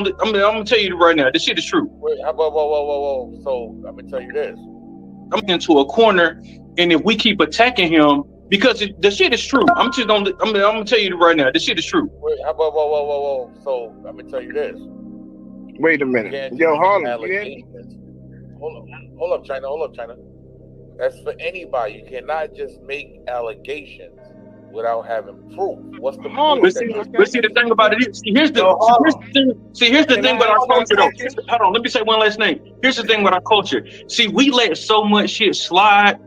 I'm gonna tell you right now. This shit is true. Wait, whoa. So I'm gonna tell you this. I'm into a corner, and if we keep attacking him, because the shit is true. I'm gonna tell you right now. This shit is true. Wait, whoa. So I'm gonna tell you this. Wait a minute. Yo, Harlem. Hold up, China. That's for anybody. You cannot just make allegations without having proof. What's the proof? But see, the thing about it is, here's the thing with our culture, though. Hold on, let me say one last thing. Here's the thing with our culture. See, we let so much shit slide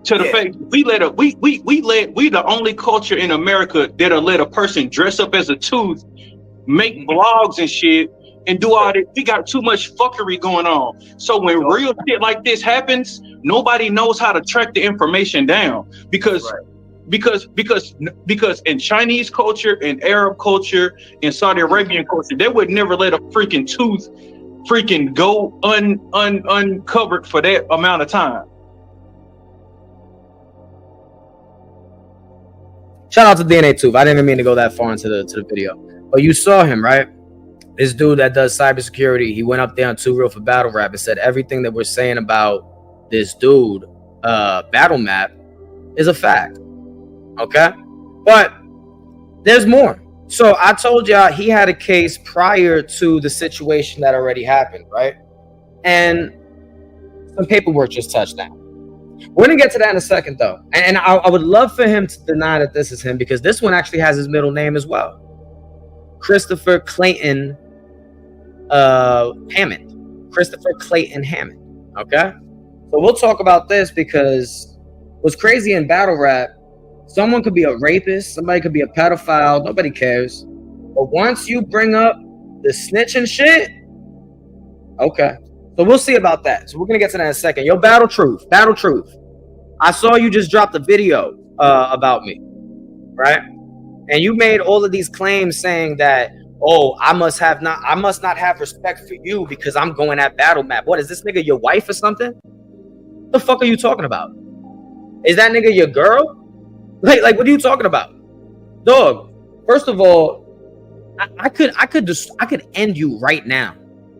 to the fact we the only culture in America that'll let a person dress up as a tooth, make vlogs and shit, and do all that. We got too much fuckery going on. So when real shit like this happens, nobody knows how to track the information down because in Chinese culture, in Arab culture, in Saudi Arabian culture, they would never let a freaking tooth freaking go uncovered for that amount of time. Shout out to DNA Tooth. I didn't mean to go that far into the video, but you saw him, right? This dude that does cybersecurity, he went up there on Too Real for Battle Rap and said everything that we're saying about this dude, Battle Map, is a fact. Okay? But there's more. So I told y'all he had a case prior to the situation that already happened, right? And some paperwork just touched down. We're going to get to that in a second, though. And I would love for him to deny that this is him, because this one actually has his middle name as well. Christopher Clayton Hammond. Christopher Clayton Hammond. Okay? So we'll talk about this, because what's crazy in battle rap, someone could be a rapist, somebody could be a pedophile, nobody cares. But once you bring up the snitch and shit, okay. So we'll see about that. So we're going to get to that in a second. Yo, Battle Truth. I saw you just dropped a video about me, right? And you made all of these claims saying that, oh, I must not have respect for you because I'm going at Battle Map. What, is this nigga your wife or something? What the fuck are you talking about? Is that nigga your girl? Like what are you talking about? Dog, first of all, I could end you right now.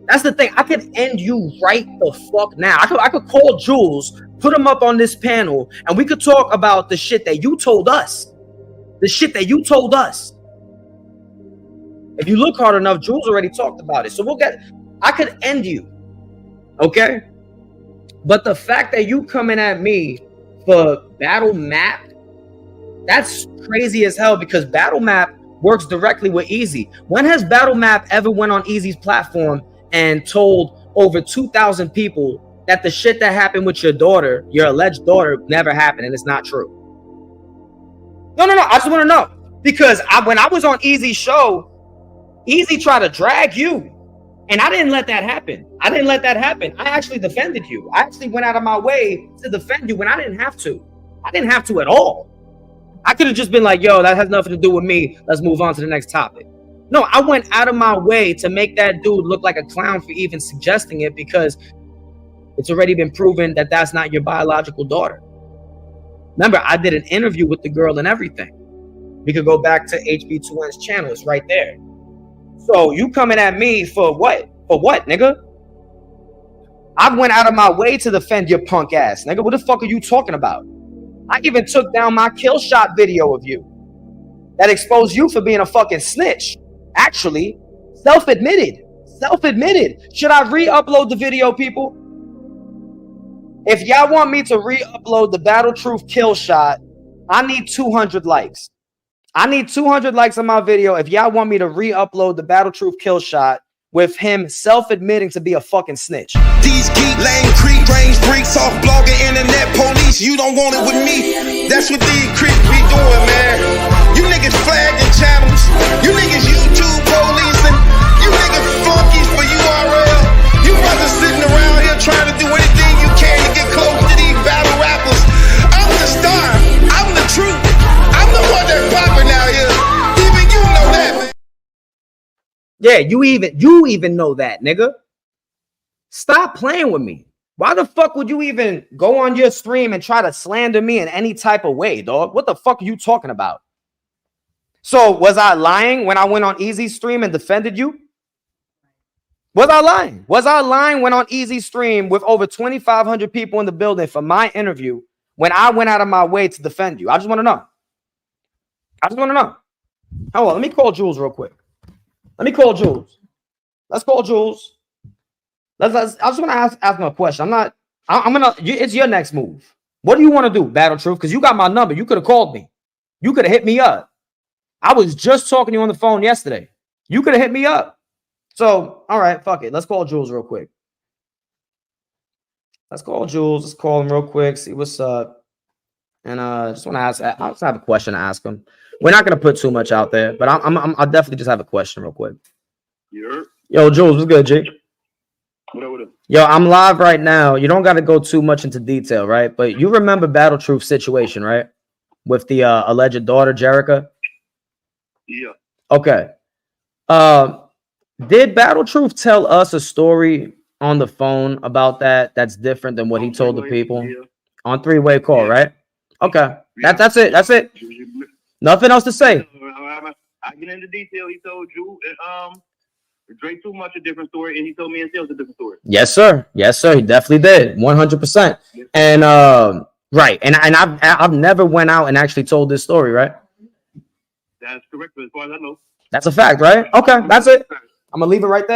That's the thing. I could end you right the fuck now. I could call Jules, put him up on this panel, and we could talk about the shit that you told us. The shit that you told us. If you look hard enough, Jules already talked about it. So I could end you. Okay? But the fact that you coming at me for Battle Map, that's crazy as hell, because Battle Map works directly with Easy. When has Battle Map ever went on Easy's platform and told over 2,000 people that the shit that happened with your daughter, your alleged daughter, never happened and it's not true? No. I just want to know, because when I was on Easy's show, Easy tried to drag you, and I didn't let that happen. I actually defended you. I actually went out of my way to defend you when I didn't have to. I didn't have to at all. I could have just been like, yo, that has nothing to do with me. Let's move on to the next topic. No, I went out of my way to make that dude look like a clown for even suggesting it, because it's already been proven that that's not your biological daughter. Remember, I did an interview with the girl and everything. We could go back to HB2N's channel. It's right there. So you coming at me for what? For what, nigga? I went out of my way to defend your punk ass, nigga. What the fuck are you talking about? I even took down my kill shot video of you that exposed you for being a fucking snitch. Actually, self-admitted. Should I re-upload the video, people? If y'all want me to re-upload the Battle Truth kill shot, I need 200 likes. I need 200 likes on my video if y'all want me to re-upload the Battle Truth kill shot with him self-admitting to be a fucking snitch. These geek lame creep brains freaks off blogging internet police. You don't want it with me. That's what these creeps be doing, man. You niggas flagging channels. You niggas YouTube police, and you niggas flunkies for URL. You brothers sitting around here trying to do anything you can to get close to these battle rappers. I'm the star. I'm the truth. I'm the one that's popping out here. Even you know that, man. Yeah, you even know that, nigga. Stop playing with me. Why the fuck would you even go on your stream and try to slander me in any type of way, dog? What the fuck are you talking about? So was I lying when I went on Easy's stream and defended you? Was I lying? Was I lying when on Easy Stream with over 2,500 people in the building for my interview when I went out of my way to defend you? I just want to know. Hold on, let me call Jules real quick. Let's call Jules. I just want to ask him a question. It's your next move. What do you want to do, Battle Truth? Because you got my number. You could have called me. You could have hit me up. I was just talking to you on the phone yesterday. You could have hit me up. So, all right, fuck it. Let's call Jules real quick. Let's call him real quick, see what's up. And just want to ask, I just have a question to ask him. We're not going to put too much out there, but I'll definitely just have a question real quick. Yo, Jules, what's good, G? What up? Yo, I'm live right now. You don't got to go too much into detail, right? But you remember Battle Truth's situation, right? With the alleged daughter, Jerica? Yeah. Okay. Did Battle Truth tell us a story on the phone about that's different than what he told the people? Yeah. On three-way call, right? Okay. Yeah. That's it. Nothing else to say. I get into detail. He told you Drake too much a different story, and he told me himself a different story. Yes, sir. He definitely did. 100%. And right. And I've never went out and actually told this story, right? That's correct, as far as I know. That's a fact, right? Okay, that's it. I'm gonna leave it right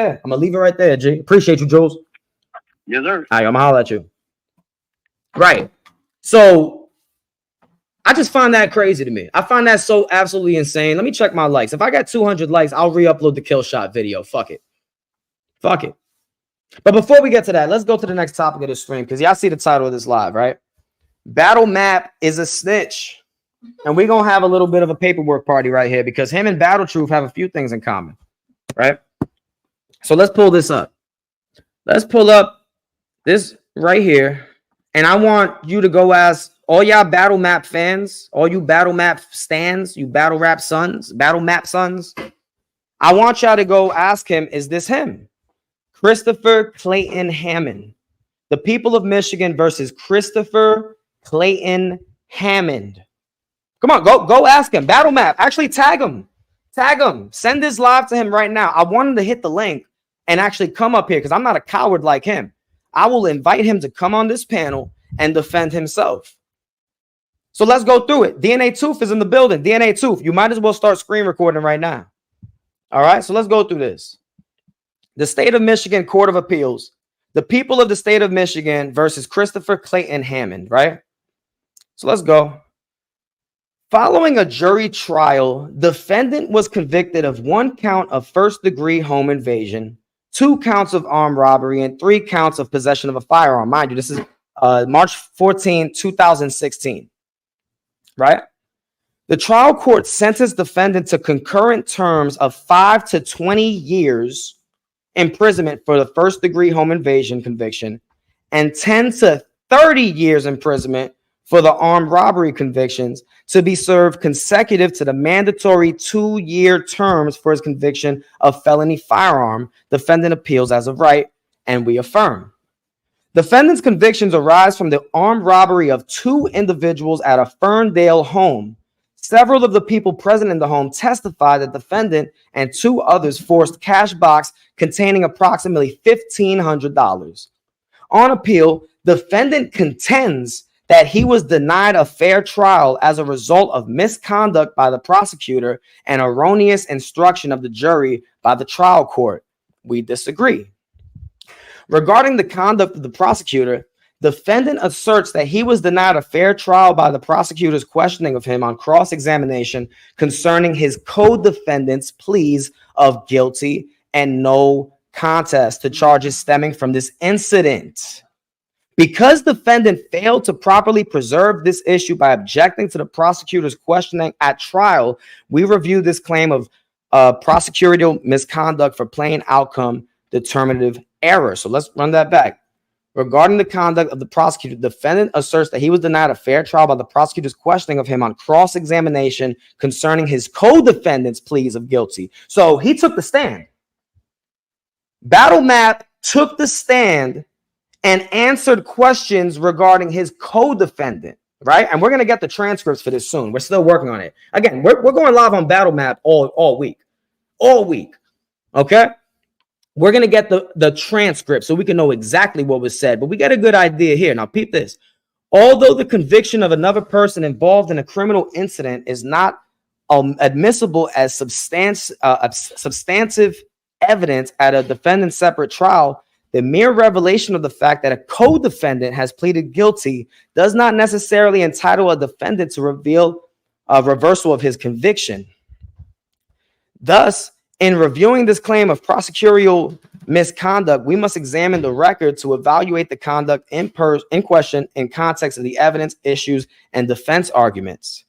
there. G. Appreciate you, Jules. Yes, sir. All right, I'm gonna holler at you. Right. So I just find that crazy to me. I find that so absolutely insane. Let me check my likes. If I got 200 likes, I'll re-upload the kill shot video. Fuck it. But before we get to that, let's go to the next topic of the stream, because y'all see the title of this live, right? Battle Map is a snitch. And we're going to have a little bit of a paperwork party right here, because him and Battle Truth have a few things in common, right? So let's pull this up. Let's pull up this right here. And I want you to go ask all y'all Battle Map fans, all you Battle Map stans, you Battle Map sons. I want y'all to go ask him, is this him? Christopher Clayton Hammond. The people of Michigan versus Christopher Clayton Hammond. Come on, go ask him. Battle Map. Actually, tag him. Send this live to him right now. I want him to hit the link and actually come up here, because I'm not a coward like him. I will invite him to come on this panel and defend himself. So let's go through it. DNA Tooth is in the building. DNA Tooth, you might as well start screen recording right now. All right, so let's go through this. The State of Michigan Court of Appeals. The people of the State of Michigan versus Christopher Clayton Hammond, right? So let's go. Following a jury trial, defendant was convicted of 1 count of first-degree home invasion, 2 counts of armed robbery, and 3 counts of possession of a firearm. Mind you, this is March 14, 2016. Right? The trial court sentenced defendant to concurrent terms of 5 to 20 years imprisonment for the first-degree home invasion conviction and 10 to 30 years imprisonment for the armed robbery convictions, to be served consecutive to the mandatory 2-year terms for his conviction of felony firearm. Defendant appeals as of right, and we affirm. Defendant's convictions arise from the armed robbery of 2 individuals at a Ferndale home. Several of the people present in the home testified that defendant and 2 others forced cash box containing approximately $1,500. On appeal, defendant contends that he was denied a fair trial as a result of misconduct by the prosecutor and erroneous instruction of the jury by the trial court. We disagree. Regarding the conduct of the prosecutor, defendant asserts that he was denied a fair trial by the prosecutor's questioning of him on cross-examination concerning his co-defendant's pleas of guilty and no contest to charges stemming from this incident. Because defendant failed to properly preserve this issue by objecting to the prosecutor's questioning at trial, we review this claim of prosecutorial misconduct for plain outcome determinative error. So let's run that back. Regarding the conduct of the prosecutor, defendant asserts that he was denied a fair trial by the prosecutor's questioning of him on cross-examination concerning his co-defendant's pleas of guilty. So he took the stand. Battle Map took the stand and answered questions regarding his co-defendant, right? And we're going to get the transcripts for this soon. We're still working on it. Again, we're going live on Battle Map all week. Okay? We're going to get the transcript so we can know exactly what was said, but we got a good idea here. Now, peep this. Although the conviction of another person involved in a criminal incident is not admissible as substantive evidence at a defendant's separate trial, the mere revelation of the fact that a co-defendant has pleaded guilty does not necessarily entitle a defendant to reveal a reversal of his conviction. Thus, in reviewing this claim of prosecutorial misconduct, we must examine the record to evaluate the conduct in question in context of the evidence, issues, and defense arguments.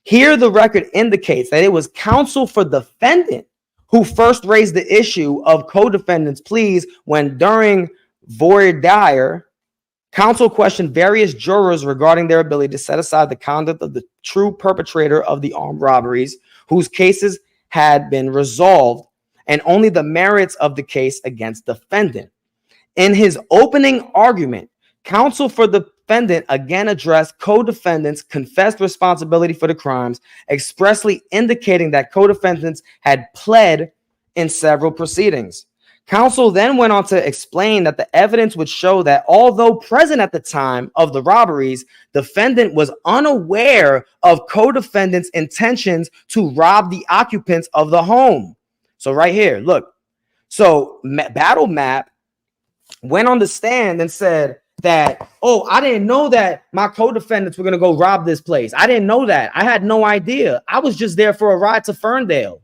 Here, the record indicates that it was counsel for defendant who first raised the issue of co-defendants' pleas when, during voir dire, counsel questioned various jurors regarding their ability to set aside the conduct of the true perpetrator of the armed robberies, whose cases had been resolved, and only the merits of the case against defendant. In his opening argument, counsel for the defendant again addressed co-defendants' confessed responsibility for the crimes, expressly indicating that co-defendants had pled in several proceedings. Counsel then went on to explain that the evidence would show that although present at the time of the robberies, defendant was unaware of co-defendants' intentions to rob the occupants of the home. So right here, look. So Battle Map went on the stand and said that, oh, I didn't know that my co-defendants were going to go rob this place. I didn't know that. I had no idea. I was just there for a ride to Ferndale.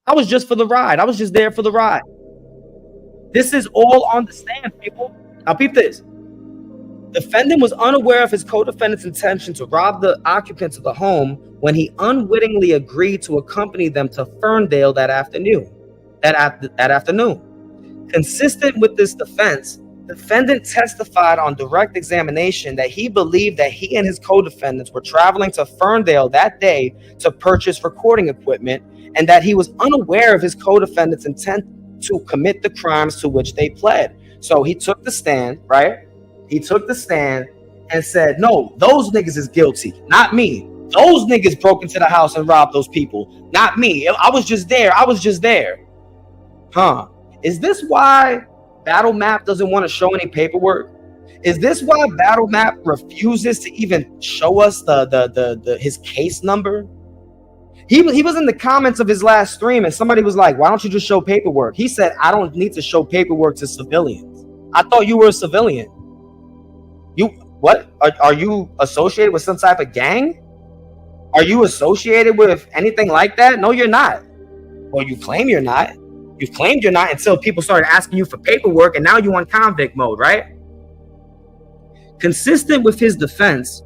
I was just for the ride. I was just there for the ride. This is all on the stand, people. Now, peep this. Defendant was unaware of his co-defendant's intention to rob the occupants of the home when he unwittingly agreed to accompany them to Ferndale that afternoon. Consistent with this defense, defendant testified on direct examination that he believed that he and his co-defendants were traveling to Ferndale that day to purchase recording equipment, and that he was unaware of his co-defendants' intent to commit the crimes to which they pled. So he took the stand, right? He took the stand and said, no, those niggas is guilty, not me. Those niggas broke into the house and robbed those people, not me. I was just there. Huh? Is this why Battle Map doesn't want to show any paperwork? Is this why Battle Map refuses to even show us his case number? He was in the comments of his last stream, and somebody was like, why don't you just show paperwork? He said, I don't need to show paperwork to civilians. I thought you were a civilian. What? Are you associated with some type of gang? Are you associated with anything like that? No, you're not. Well, you claim you're not. You claimed you're not until people started asking you for paperwork, and now you're on convict mode, right? Consistent with his defense,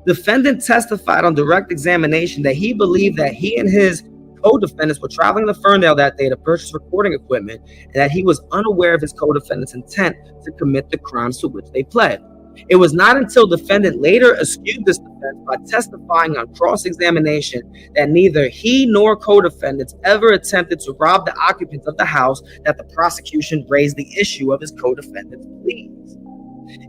defendant testified on direct examination that he believed that he and his co-defendants were traveling to Ferndale that day to purchase recording equipment, and that he was unaware of his co-defendants' intent to commit the crimes to which they pled. It was not until defendant later eschewed this defense by testifying on cross-examination that neither he nor co-defendants ever attempted to rob the occupants of the house that the prosecution raised the issue of his co-defendants' pleas.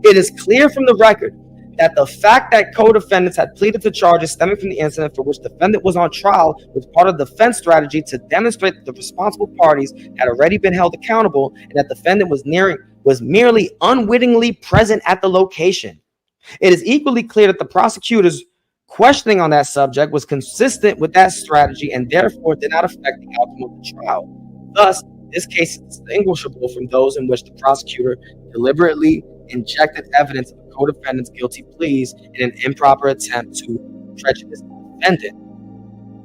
It is clear from the record that the fact that co-defendants had pleaded to charges stemming from the incident for which defendant was on trial was part of the defense strategy to demonstrate that the responsible parties had already been held accountable, and that defendant was merely unwittingly present at the location. It is equally clear that the prosecutor's questioning on that subject was consistent with that strategy and therefore did not affect the outcome of the trial. Thus, this case is distinguishable from those in which the prosecutor deliberately injected evidence of the co-defendant's guilty pleas in an improper attempt to prejudice the defendant.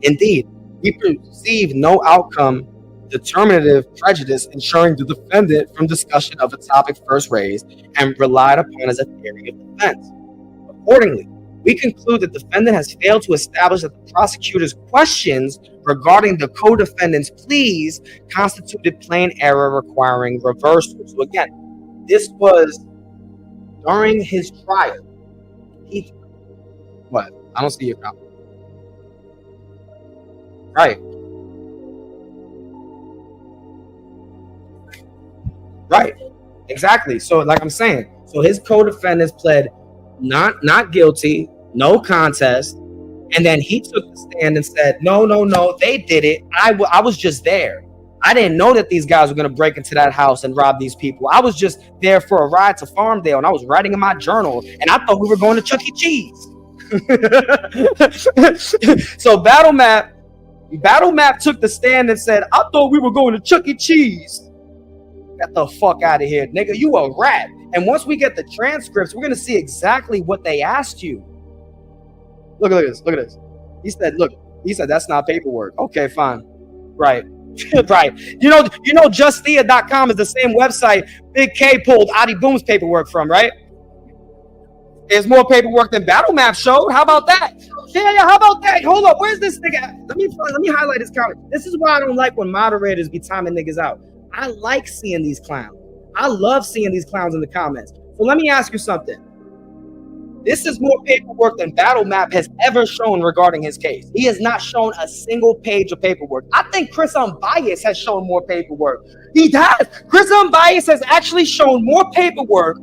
Indeed, we perceive no outcome determinative prejudice ensuring the defendant from discussion of a topic first raised and relied upon as a theory of defense. Accordingly, we conclude that the defendant has failed to establish that the prosecutor's questions regarding the co-defendant's pleas constituted plain error requiring reversal. So again, this was during his trial. What? I don't see your comment. Right. Right. Exactly. So like I'm saying, so his co-defendants pled not guilty, no contest, and then he took the stand and said, no, they did it. I was just there. I didn't know that these guys were going to break into that house and rob these people. I was just there for a ride to Farmdale, and I was writing in my journal, and I thought we were going to Chuck E. Cheese. So Battle Map took the stand and said, I thought we were going to Chuck E. Cheese. Get the fuck out of here, nigga. You a rat. And once we get the transcripts, we're going to see exactly what they asked you. Look at this. Look at this. He said, that's not paperwork. Okay, fine. Right. Right. You know, Justia.com is the same website Big K pulled Adi Boom's paperwork from, right? There's more paperwork than Battle Map showed. How about that? Yeah, how about that? Hold up. Where's this nigga? Let me highlight his comment. This is why I don't like when moderators be timing niggas out. I like seeing these clowns. I love seeing these clowns in the comments. So let me ask you something. This is more paperwork than Battle Map has ever shown regarding his case. He has not shown a single page of paperwork. I think Chris Unbiased has shown more paperwork. He has. Chris Unbiased has actually shown more paperwork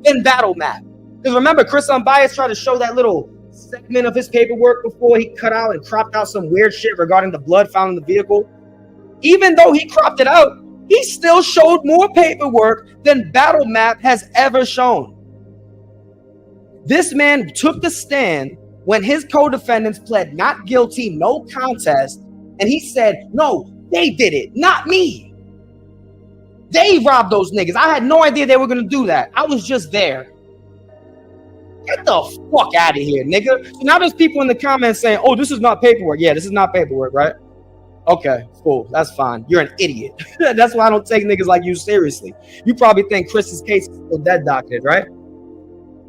than Battle Map. Because remember, Chris Unbiased tried to show that little segment of his paperwork before he cut out and cropped out some weird shit regarding the blood found in the vehicle. Even though he cropped it out, he still showed more paperwork than Battle Map has ever shown. This man took the stand when his co-defendants pled not guilty, no contest, and he said, no, they did it, not me. They robbed those niggas. I had no idea they were going to do that. I was just there. Get the fuck out of here, nigga. So now there's people in the comments saying, oh, this is not paperwork. Yeah, this is not paperwork, right? Okay, cool. That's fine. You're an idiot. That's why I don't take niggas like you seriously. You probably think Chris's case is still dead doctored, right?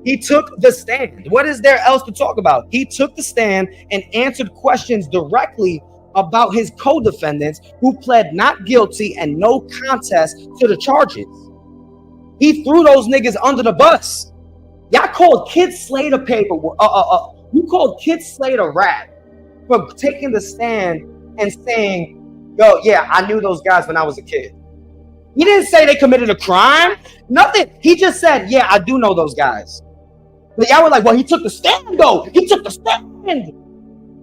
He took the stand. What is there else to talk about? He took the stand and answered questions directly about his co-defendants who pled not guilty and no contest to the charges. He threw those niggas under the bus. Y'all called Kid Slade a paperwork. You called Kid Slade a rat for taking the stand and saying, yo, yeah, I knew those guys when I was a kid. He didn't say they committed a crime. Nothing. He just said, yeah, I do know those guys. But y'all were like, well, he took the stand, though. He took the stand.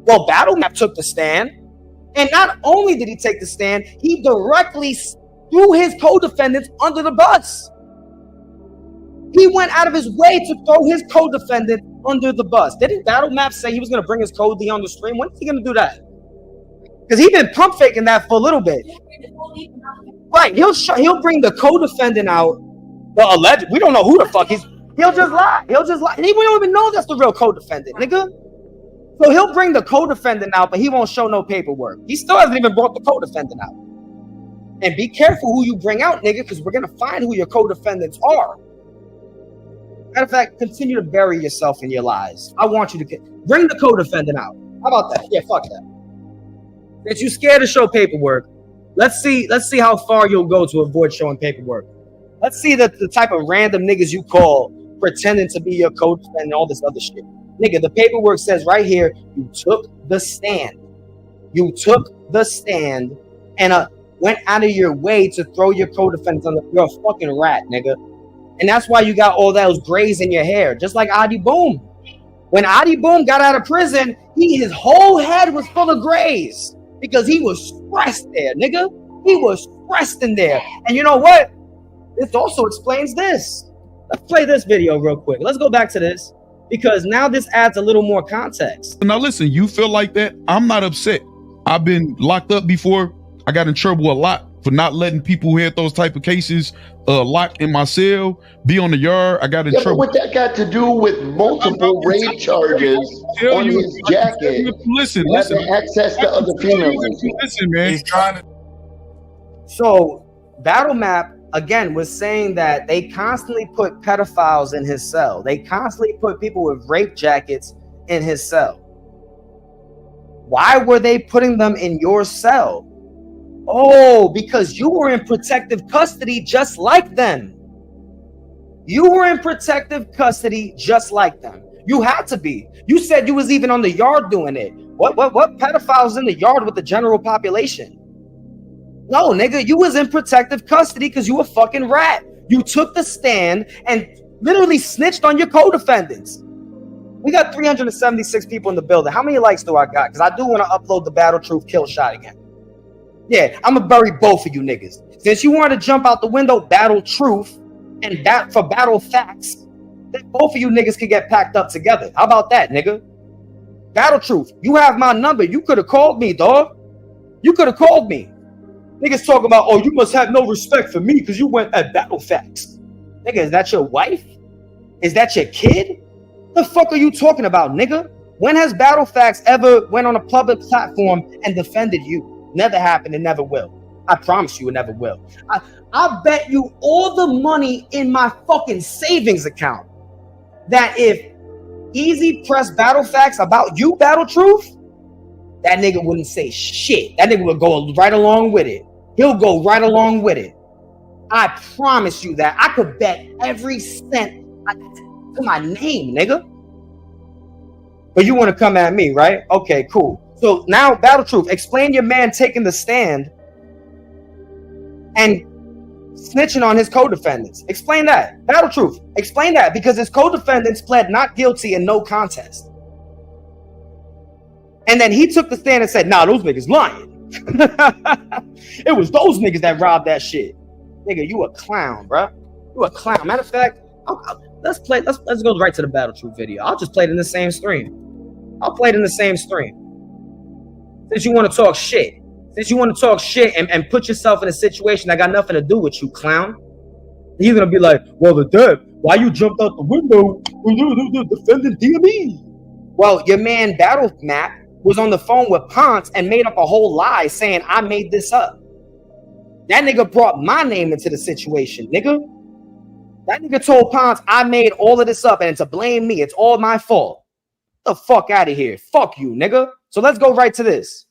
Well, Battle Map took the stand. And not only did he take the stand, he directly threw his co-defendants under the bus. He went out of his way to throw his co-defendant under the bus. Didn't Battle Map say he was going to bring his co-D on the stream? When is he going to do that? Because he's been pump faking that for a little bit. Right, he'll bring the co-defendant out. The alleged, we don't know who the fuck he'll just lie. He'll just lie. And we don't even know that's the real co-defendant, nigga. So he'll bring the co-defendant out, but he won't show no paperwork. He still hasn't even brought the co-defendant out. And be careful who you bring out, nigga, because we're gonna find who your co-defendants are. Matter of fact, continue to bury yourself in your lies. I want you to bring the co-defendant out. How about that? Yeah, fuck that. If you're scared to show paperwork, let's see how far you'll go to avoid showing paperwork. Let's see the type of random niggas you call pretending to be your coach and all this other shit. Nigga, the paperwork says right here, you took the stand. You took the stand and went out of your way to throw your co-defendants on you're a fucking rat, nigga. And that's why you got all those grays in your hair, just like Adi Boom. When Adi Boom got out of prison, his whole head was full of grays because he was stressed there, nigga. He was stressed in there. And you know what? This also explains this. Let's play this video real quick. Let's go back to this because now this adds a little more context. Now listen, you feel like that? I'm not upset. I've been locked up before. I got in trouble a lot for not letting people who had those type of cases locked in my cell, be on the yard. I got in trouble. What that got to do with multiple rape charges on his jacket? Listen. Access to other females. Listen, man. He's trying to. So Battle Map again was saying that they constantly put pedophiles in his cell. They constantly put people with rape jackets in his cell. Why were they putting them in your cell? Oh, because you were in protective custody just like them. You were in protective custody just like them. You had to be. You said you was even on the yard doing it. What pedophiles in the yard with the general population? No, nigga, you was in protective custody because you a fucking rat. You took the stand and literally snitched on your co-defendants. We got 376 people in the building. How many likes do I got? Because I do want to upload the Battle Truth kill shot again. Yeah, I'm gonna bury both of you niggas. Since you want to jump out the window, battle truth, and battle facts, then both of you niggas can get packed up together. How about that, nigga? Battle truth, you have my number. You could have called me, dog. You could have called me. Niggas talking about, oh, you must have no respect for me because you went at battle facts. Nigga, is that your wife? Is that your kid? The fuck are you talking about, nigga? When has Battle Factz ever went on a public platform and defended you? Never happened and never will. I promise you it never will. I bet you all the money in my fucking savings account that if Easy pressed Battle Factz about you, Battle Truth, that nigga wouldn't say shit. That nigga would go right along with it. He'll go right along with it. I promise you that. I could bet every cent to my name, nigga. But you want to come at me, right? Okay, cool. So now, Battle Truth, explain your man taking the stand and snitching on his co-defendants. Explain that. Battle Truth, explain that, because his co-defendants pled not guilty and no contest. And then he took the stand and said, nah, those niggas lying. It was those niggas that robbed that shit. Nigga, you a clown, bro. You a clown. Matter of fact, let's go right to the Battle Truth video. I'll just play it in the same stream. I'll play it in the same stream. Since you want to talk shit. Since you want to talk shit and put yourself in a situation that got nothing to do with you, clown. You're going to be like, well, the Adept, why you jumped out the window defending DME? Well, your man Battle Map was on the phone with Factz and made up a whole lie saying I made this up. That nigga brought my name into the situation, nigga. That nigga told Factz I made all of this up and to blame me. It's all my fault. Get the fuck out of here. Fuck you, nigga. So let's go right to this.